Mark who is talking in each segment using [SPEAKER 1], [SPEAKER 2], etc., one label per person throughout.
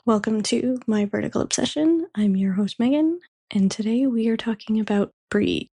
[SPEAKER 1] Welcome to My Vertical Obsession. I'm your host, Megan, and today we are talking about Breathe,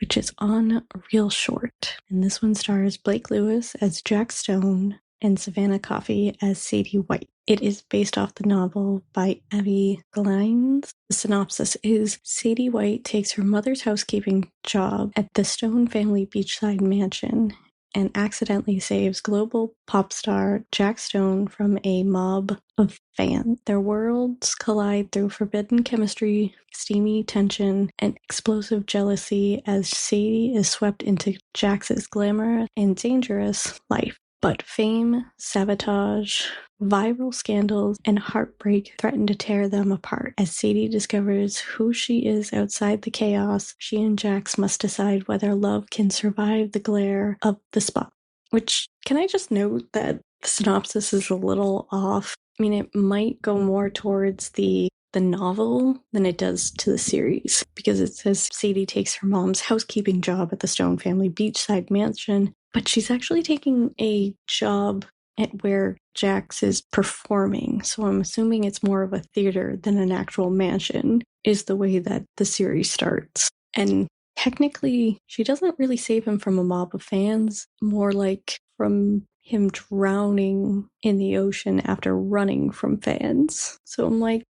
[SPEAKER 1] which is on ReelShort. And this one stars Blake Lewis as Jack Stone and Savannah Coffey as Sadie White. It is based off the novel by Abby Glines. The synopsis is Sadie White takes her mother's housekeeping job at the Stone family beachside mansion and accidentally saves global pop star Jack Stone from a mob of fans. Their worlds collide through forbidden chemistry, steamy tension, and explosive jealousy as Sadie is swept into Jax's glamorous and dangerous life. But fame, sabotage, viral scandals, and heartbreak threaten to tear them apart. As Sadie discovers who she is outside the chaos, she and Jax must decide whether love can survive the glare of the spot. Which, can I just note that the synopsis is a little off? I mean, it might go more towards the novel than it does to the series, because it says Sadie takes her mom's housekeeping job at the Stone family beachside mansion, but she's actually taking a job at where Jax is performing. So I'm assuming it's more of a theater than an actual mansion, is the way that the series starts. And technically, she doesn't really save him from a mob of fans, more like from him drowning in the ocean after running from fans. So I'm like,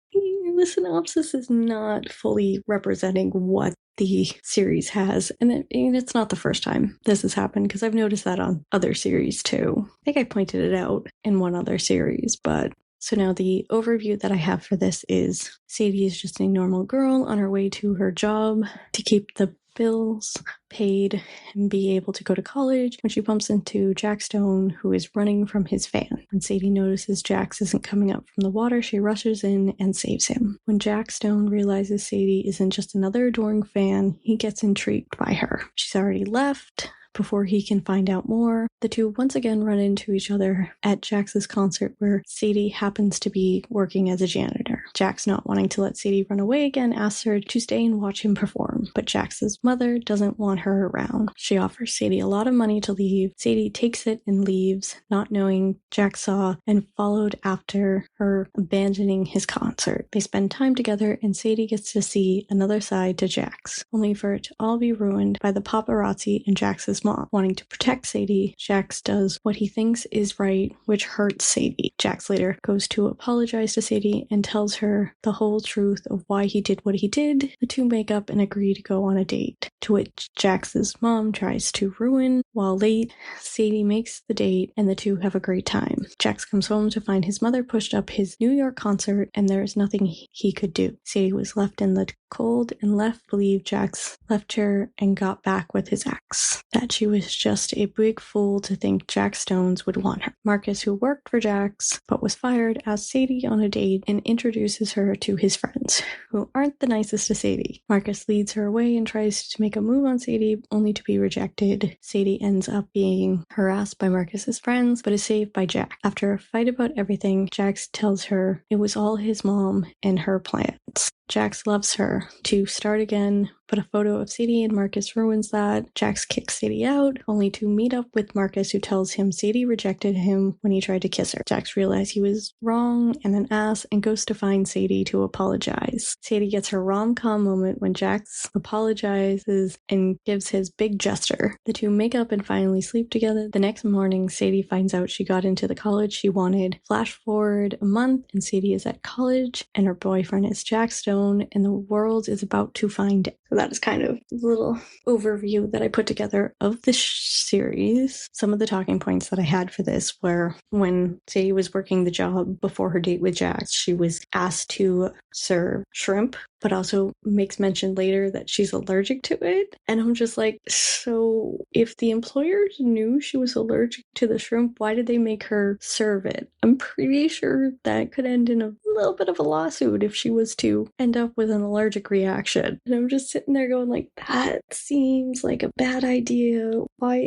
[SPEAKER 1] the synopsis is not fully representing what the series has. And it's not the first time this has happened, because I've noticed that on other series too. I think I pointed it out in one other series, but so now the overview that I have for this is Sadie is just a normal girl on her way to her job to keep the bills paid and be able to go to college when she bumps into Jack Stone, who is running from his fan. When Sadie notices Jax isn't coming up from the water, she rushes in and saves him. When Jack Stone realizes Sadie isn't just another adoring fan, he gets intrigued by her. She's already left before he can find out more. The two once again run into each other at Jax's concert, where Sadie happens to be working as a janitor. Jax, not wanting to let Sadie run away again, asks her to stay and watch him perform, but Jax's mother doesn't want her around. She offers Sadie a lot of money to leave. Sadie takes it and leaves, not knowing Jax saw and followed after her abandoning his concert. They spend time together, and Sadie gets to see another side to Jax, only for it to all be ruined by the paparazzi and Jax's mom. Wanting to protect Sadie, Jax does what he thinks is right, which hurts Sadie. Jax later goes to apologize to Sadie and tells her the whole truth of why he did what he did. The two make up and agree to go on a date, to which Jax's mom tries to ruin. While late, Sadie makes the date and the two have a great time. Jax comes home to find his mother pushed up his New York concert, and there is nothing he could do. Sadie was left in the cold and left believe Jax left her and got back with his ex. That she was just a big fool to think Jack Stones would want her. Marcus, who worked for Jax but was fired, asks Sadie on a date and introduces her to his friends, who aren't the nicest to Sadie. Marcus leads her away and tries to make a move on Sadie, only to be rejected. Sadie ends up being harassed by Marcus's friends, but is saved by Jack. After a fight about everything, Jax tells her it was all his mom and her plans. Jax loves her to start again, but a photo of Sadie and Marcus ruins that. Jax kicks Sadie out, only to meet up with Marcus, who tells him Sadie rejected him when he tried to kiss her. Jax realizes he was wrong and an ass and goes to find Sadie to apologize. Sadie gets her rom-com moment when Jax apologizes and gives his big gesture. The two make up and finally sleep together. The next morning, Sadie finds out she got into the college she wanted. Flash forward a month, and Sadie is at college, and her boyfriend is Jack Stone, and the world is about to find out. So that is kind of a little overview that I put together of this series. Some of the talking points that I had for this were when Sadie was working the job before her date with Jax, she was asked to serve shrimp, but also makes mention later that she's allergic to it. And I'm just like, so if the employers knew she was allergic to the shrimp, why did they make her serve it? I'm pretty sure that could end in a little bit of a lawsuit if she was to end up with an allergic reaction. And I'm just sitting there going like, that seems like a bad idea. Why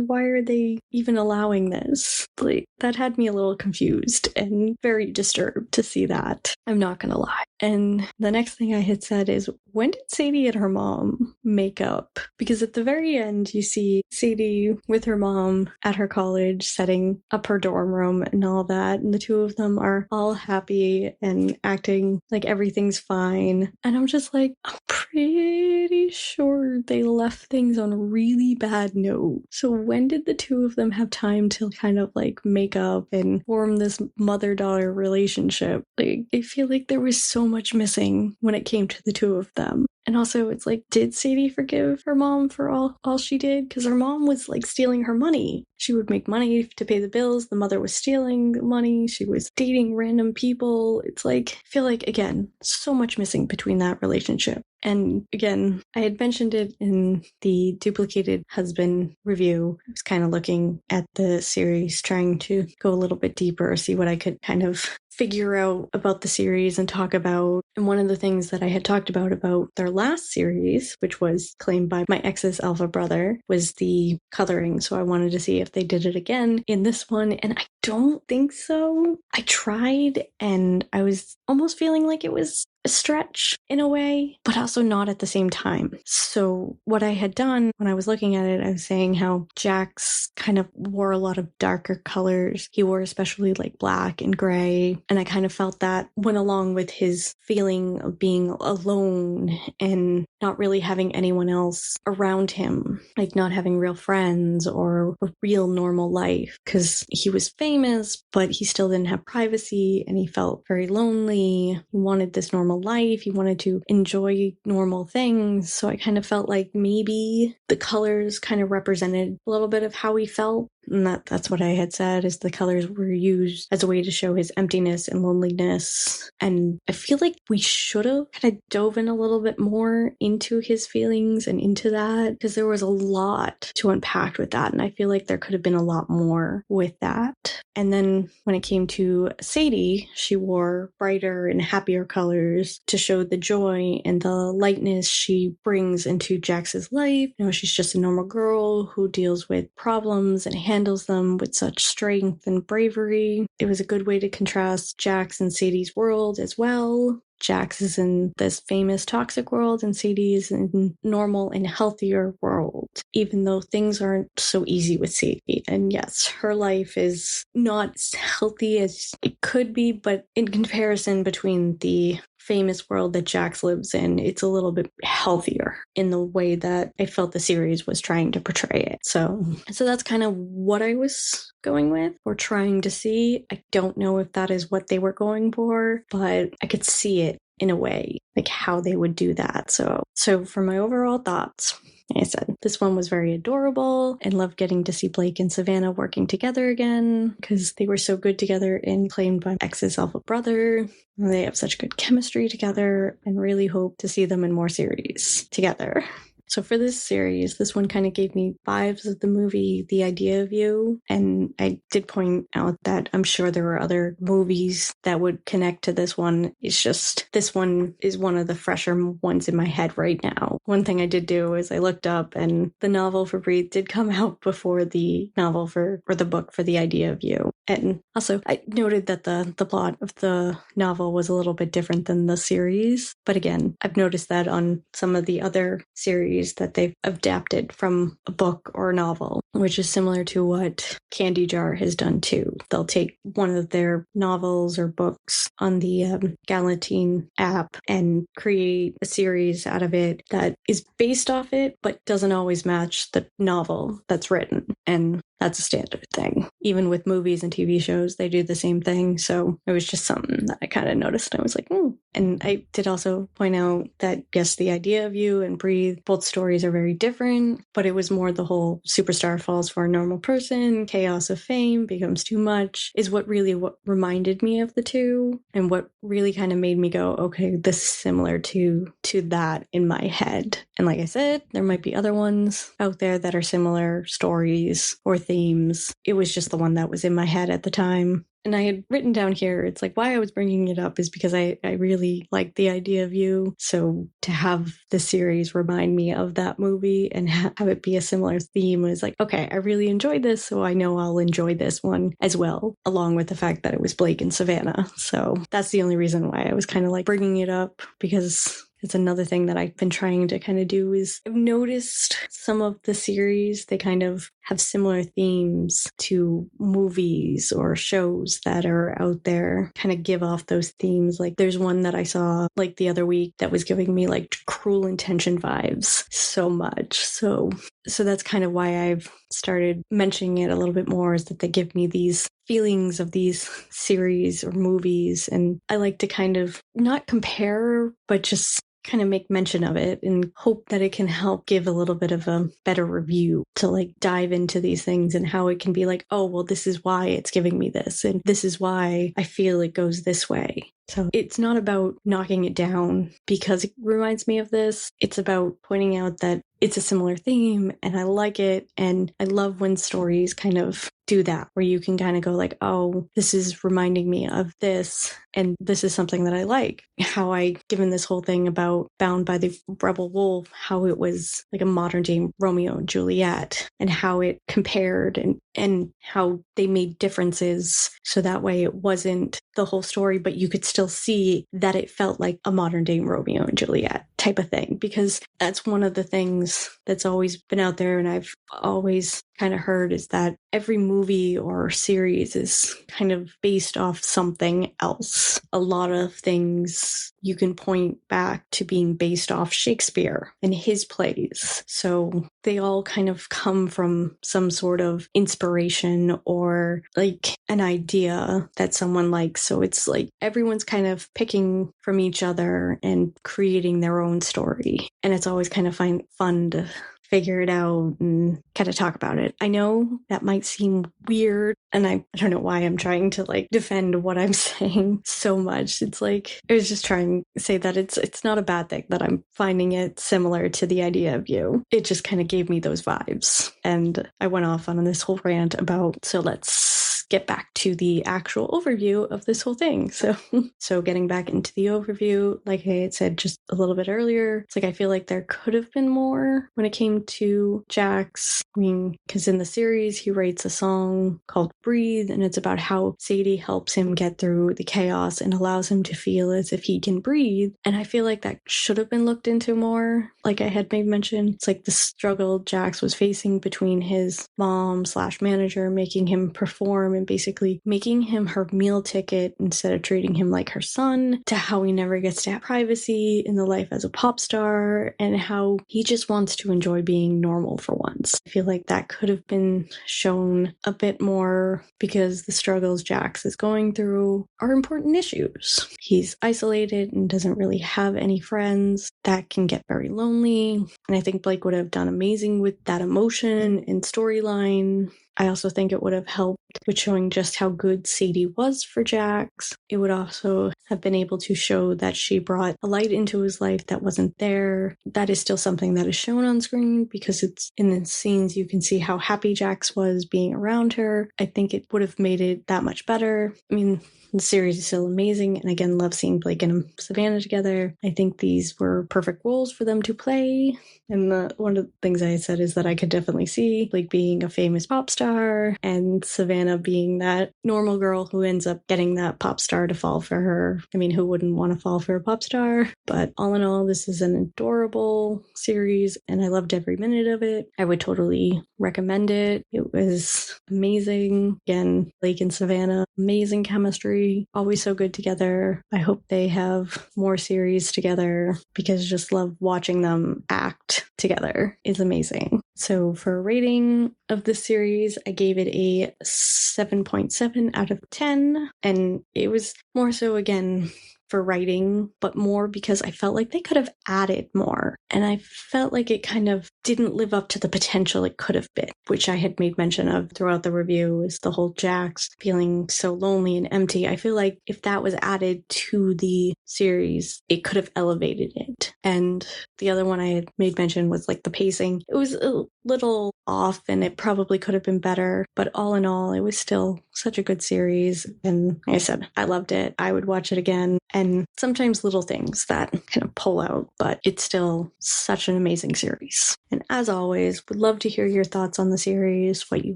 [SPEAKER 1] are they even allowing this? Like, that had me a little confused and very disturbed to see that. I'm not gonna lie. And the next thing I had said is, when did Sadie and her mom make up? Because at the very end, you see Sadie with her mom at her college setting up her dorm room and all that, and the two of them are all happy and acting like everything's fine. And I'm just like, I'm pretty sure they left things on a really bad note. So when did the two of them have time to kind of like make up and form this mother-daughter relationship? Like, I feel like there was so much missing when it came to the two of them. And also, it's like, did Sadie forgive her mom for all she did? Because her mom was like stealing her money. She would make money to pay the bills. The mother was stealing the money. She was dating random people. It's like, I feel like, again, so much missing between that relationship. And again, I had mentioned it in the duplicated husband review. I was kind of looking at the series, trying to go a little bit deeper, see what I could kind of figure out about the series and talk about. And one of the things that I had talked about their last series, which was claimed by my ex's alpha brother, was the coloring. So I wanted to see if they did it again in this one. And I don't think so. I tried and I was almost feeling like it was a stretch in a way, but also not at the same time. So what I had done when I was looking at it, I was saying how Jax kind of wore a lot of darker colors. He wore especially like black and gray. And I kind of felt that went along with his feeling of being alone and not really having anyone else around him, like not having real friends or a real normal life, because he was famous, but he still didn't have privacy and he felt very lonely. He wanted this normal life. He wanted to enjoy normal things. So I kind of felt like maybe the colors kind of represented a little bit of how he felt. And that's what I had said, is the colors were used as a way to show his emptiness and loneliness. And I feel like we should have kind of dove in a little bit more into his feelings and into that, because there was a lot to unpack with that. And I feel like there could have been a lot more with that. And then when it came to Sadie, she wore brighter and happier colors to show the joy and the lightness she brings into Jax's life. You know, she's just a normal girl who deals with problems and handles them with such strength and bravery. It was a good way to contrast Jax and Sadie's world as well. Jax is in this famous toxic world and Sadie is in normal and healthier world, even though things aren't so easy with Sadie. And yes, her life is not as healthy as it could be, but in comparison between the famous world that Jax lives in, it's a little bit healthier in the way that I felt the series was trying to portray it. So that's kind of what I was going with or trying to see. I don't know if that is what they were going for, but I could see it in a way, like how they would do that. So for my overall thoughts, like I said, this one was very adorable and loved getting to see Blake and Savannah working together again because they were so good together and claimed by ex's alpha brother. They have such good chemistry together and really hope to see them in more series together. So for this series, this one kind of gave me vibes of the movie The Idea of You. And I did point out that I'm sure there were other movies that would connect to this one. It's just this one is one of the fresher ones in my head right now. One thing I did do is I looked up and the novel for Breathe did come out before the novel or the book for The Idea of You. And also I noted that the plot of the novel was a little bit different than the series. But again, I've noticed that on some of the other series that they've adapted from a book or a novel, which is similar to what Candy Jar has done too. They'll take one of their novels or books on the Galantine app and create a series out of it that is based off it, but doesn't always match the novel that's written. And that's a standard thing. Even with movies and TV shows, they do the same thing. So it was just something that I kind of noticed. I was like, And I did also point out that, yes, The Idea of You and Breathe, both stories are very different, but it was more the whole superstar falls for a normal person, chaos of fame becomes too much, is what reminded me of the two and what really kind of made me go, okay, this is similar to that in my head. And like I said, there might be other ones out there that are similar stories or themes. It was just the one that was in my head at the time. And I had written down here, it's like why I was bringing it up is because I really like The Idea of You. So to have the series remind me of that movie and have it be a similar theme was like, okay, I really enjoyed this, so I know I'll enjoy this one as well, along with the fact that it was Blake and Savannah. So that's the only reason why I was kind of like bringing it up, because It's another thing that I've been trying to kind of do is I've noticed some of the series, they kind of have similar themes to movies or shows that are out there, kind of give off those themes. Like there's one that I saw like the other week that was giving me like Cruel Intention vibes so much. So that's kind of why I've started mentioning it a little bit more, is that they give me these feelings of these series or movies. And I like to kind of not compare, but just kind of make mention of it and hope that it can help give a little bit of a better review, to like dive into these things and how it can be like, oh, well, this is why it's giving me this, and this is why I feel it goes this way. So it's not about knocking it down because it reminds me of this. It's about pointing out that it's a similar theme and I like it. And I love when stories kind of do that, where you can kind of go like, oh, this is reminding me of this. And this is something that I like. How given this whole thing about Bound by the Rebel Wolf, how it was like a modern day Romeo and Juliet, and how it compared and how they made differences. So that way it wasn't the whole story, but you could still see that it felt like a modern day Romeo and Juliet type of thing, because that's one of the things that's always been out there. And I've always kind of heard is that every movie or series is kind of based off something else. A lot of things you can point back to being based off Shakespeare and his plays. So they all kind of come from some sort of inspiration or like an idea that someone likes. So it's like everyone's kind of picking from each other and creating their own story. And it's always kind of fun to figure it out and kind of talk about it. I know that might seem weird, and I don't know why I'm trying to like defend what I'm saying so much. It's like I was just trying to say that it's not a bad thing that I'm finding it similar to the idea of you. It just kind of gave me those vibes, and I went off on this whole rant about, so let's get back to the actual overview of this whole thing. So getting back into the overview, like I had said just a little bit earlier, it's like I feel like there could have been more when it came to Jax. I mean, because in the series he writes a song called Breathe, and it's about how Sadie helps him get through the chaos and allows him to feel as if he can breathe. And I feel like that should have been looked into more. Like I had made mention, it's like the struggle Jax was facing between his mom/manager making him perform and basically making him her meal ticket instead of treating him like her son, to how he never gets to have privacy in the life as a pop star, and how he just wants to enjoy being normal for once. I feel like that could have been shown a bit more, because the struggles Jax is going through are important issues. He's isolated and doesn't really have any friends. That can get very lonely. And I think Blake would have done amazing with that emotion and storyline. I also think it would have helped with showing just how good Sadie was for Jax. It would also have been able to show that she brought a light into his life that wasn't there. That is still something that is shown on screen, because it's in the scenes you can see how happy Jax was being around her. I think it would have made it that much better. I mean, the series is still amazing, and again, love seeing Blake and Savannah together. I think these were perfect roles for them to play. And one of the things I said is that I could definitely see Blake being a famous pop star and Savannah being that normal girl who ends up getting that pop star to fall for her. I mean, who wouldn't want to fall for a pop star? But all in all, this is an adorable series, and I loved every minute of it. I would totally recommend it. It was amazing. Again, Blake and Savannah, amazing chemistry, always so good together. I hope they have more series together, because just love watching them act together is amazing. So for a rating of this series, I gave it a 7.7 out of 10. And it was more so, again, for writing, but more because I felt like they could have added more. And I felt like it kind of didn't live up to the potential it could have been, which I had made mention of throughout the review, is the whole Jax feeling so lonely and empty. I feel like if that was added to the series, it could have elevated it. And the other one I had made mention was like the pacing. It was a little off, and it probably could have been better, but all in all, it was still such a good series. And like I said, I loved it. I would watch it again. And sometimes little things that kind of pull out, but it's still such an amazing series. And as always, would love to hear your thoughts on the series, what you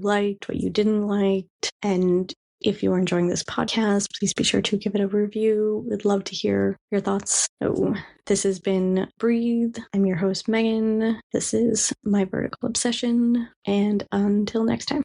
[SPEAKER 1] liked, what you didn't like, and If you are enjoying this podcast, please be sure to give it a review. We'd love to hear your thoughts. So this has been Breathe. I'm your host, Megan. This is my vertical obsession. And until next time.